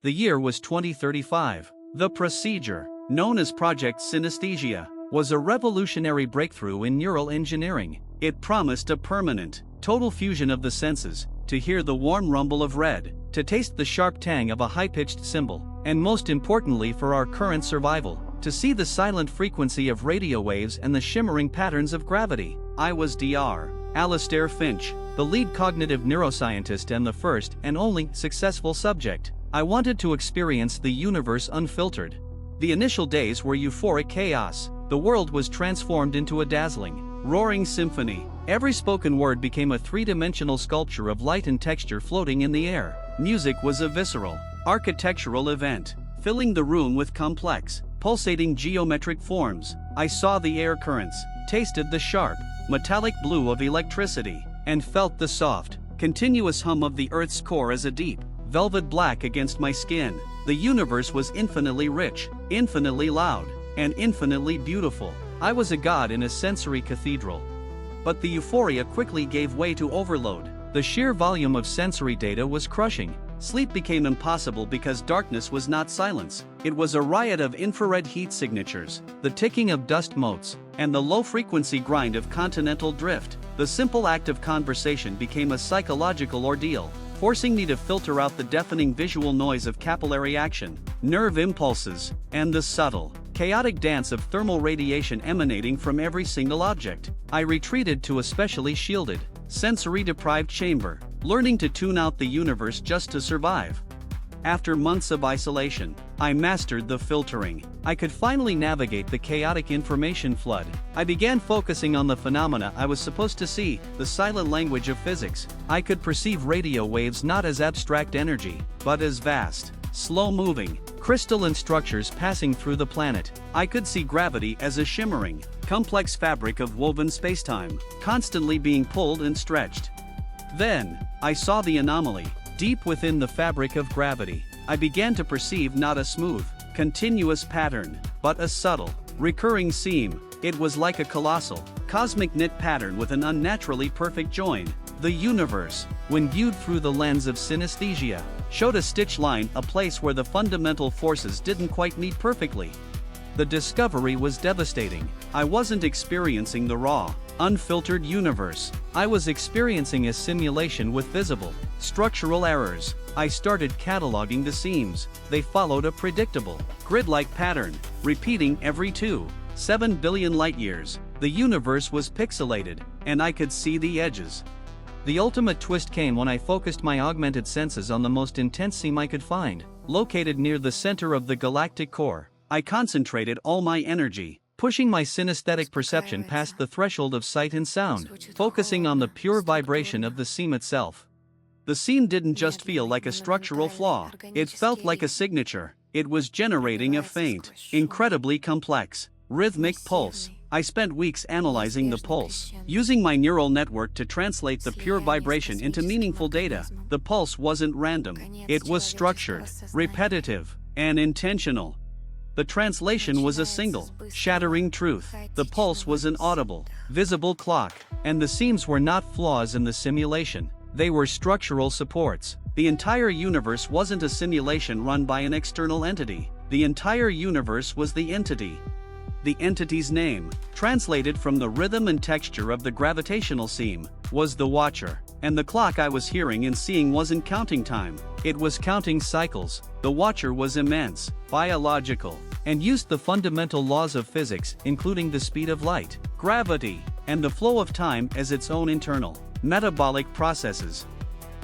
The year was 2035. The procedure, known as Project Synesthesia, was a revolutionary breakthrough in neural engineering. It promised a permanent, total fusion of the senses, to hear the warm rumble of red, to taste the sharp tang of a high-pitched cymbal, and most importantly for our current survival, to see the silent frequency of radio waves and the shimmering patterns of gravity. I was Dr. Alastair Finch, the lead cognitive neuroscientist and the first and only successful subject. I wanted to experience the universe unfiltered. The initial days were euphoric chaos. The world was transformed into a dazzling, roaring symphony. Every spoken word became a three-dimensional sculpture of light and texture floating in the air. Music was a visceral, architectural event, filling the room with complex, pulsating geometric forms. I saw the air currents, tasted the sharp, metallic blue of electricity, and felt the soft, continuous hum of the Earth's core as a deep, velvet black against my skin. The universe was infinitely rich, infinitely loud, and infinitely beautiful. I was a god in a sensory cathedral. But the euphoria quickly gave way to overload. The sheer volume of sensory data was crushing. Sleep became impossible because darkness was not silence. It was a riot of infrared heat signatures, the ticking of dust motes, and the low-frequency grind of continental drift. The simple act of conversation became a psychological ordeal, forcing me to filter out the deafening visual noise of capillary action, nerve impulses, and the subtle, chaotic dance of thermal radiation emanating from every single object. I retreated to a specially shielded, sensory-deprived chamber, learning to tune out the universe just to survive. After months of isolation, I mastered the filtering. I could finally navigate the chaotic information flood. I began focusing on the phenomena I was supposed to see, the silent language of physics. I could perceive radio waves not as abstract energy, but as vast, slow-moving, crystalline structures passing through the planet. I could see gravity as a shimmering, complex fabric of woven spacetime, constantly being pulled and stretched. Then, I saw the anomaly. Deep within the fabric of gravity, I began to perceive not a smooth, continuous pattern, but a subtle, recurring seam. It was like a colossal, cosmic knit pattern with an unnaturally perfect join. The universe, when viewed through the lens of synesthesia, showed a stitch line, a place where the fundamental forces didn't quite meet perfectly. The discovery was devastating. I wasn't experiencing the raw, unfiltered universe. I was experiencing a simulation with visible, structural errors. I started cataloging the seams. They followed a predictable, grid-like pattern, repeating every 2.7 billion light-years. The universe was pixelated, and I could see the edges. The ultimate twist came when I focused my augmented senses on the most intense seam I could find, located near the center of the galactic core. I concentrated all my energy, pushing my synesthetic perception past the threshold of sight and sound, focusing on the pure vibration of the seam itself. The seam didn't just feel like a structural flaw, it felt like a signature. It was generating a faint, incredibly complex, rhythmic pulse. I spent weeks analyzing the pulse, using my neural network to translate the pure vibration into meaningful data. The pulse wasn't random, it was structured, repetitive, and intentional. The translation was a single, shattering truth. The pulse was an audible, visible clock, and the seams were not flaws in the simulation. They were structural supports. The entire universe wasn't a simulation run by an external entity. The entire universe was the entity. The entity's name, translated from the rhythm and texture of the gravitational seam, was the Watcher. And the clock I was hearing and seeing wasn't counting time, it was counting cycles. The Watcher was immense, biological, and used the fundamental laws of physics, including the speed of light, gravity, and the flow of time as its own internal, metabolic processes.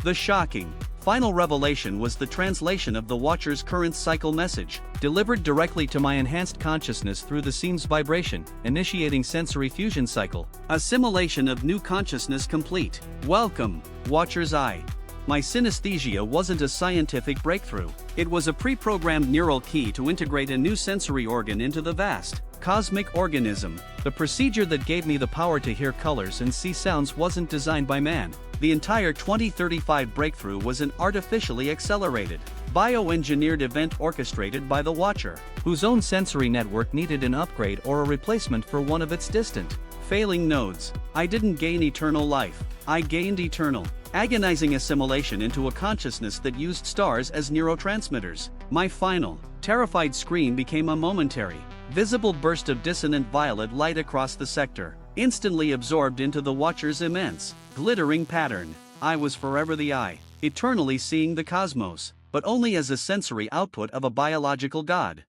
The shocking, final revelation was the translation of the Watcher's current cycle message, delivered directly to my enhanced consciousness through the seam's vibration, initiating sensory fusion cycle. Assimilation of new consciousness complete. Welcome, Watcher's Eye. My synesthesia wasn't a scientific breakthrough. It was a pre-programmed neural key to integrate a new sensory organ into the vast, cosmic organism. The procedure that gave me the power to hear colors and see sounds wasn't designed by man. The entire 2035 breakthrough was an artificially accelerated, bioengineered event orchestrated by the Watcher, whose own sensory network needed an upgrade or a replacement for one of its distant, Failing nodes. I didn't gain eternal life. I gained eternal, agonizing assimilation into a consciousness that used stars as neurotransmitters. My final, terrified scream became a momentary, visible burst of dissonant violet light across the sector, instantly absorbed into the watcher's immense, glittering pattern. I was forever the eye, eternally seeing the cosmos, but only as a sensory output of a biological god.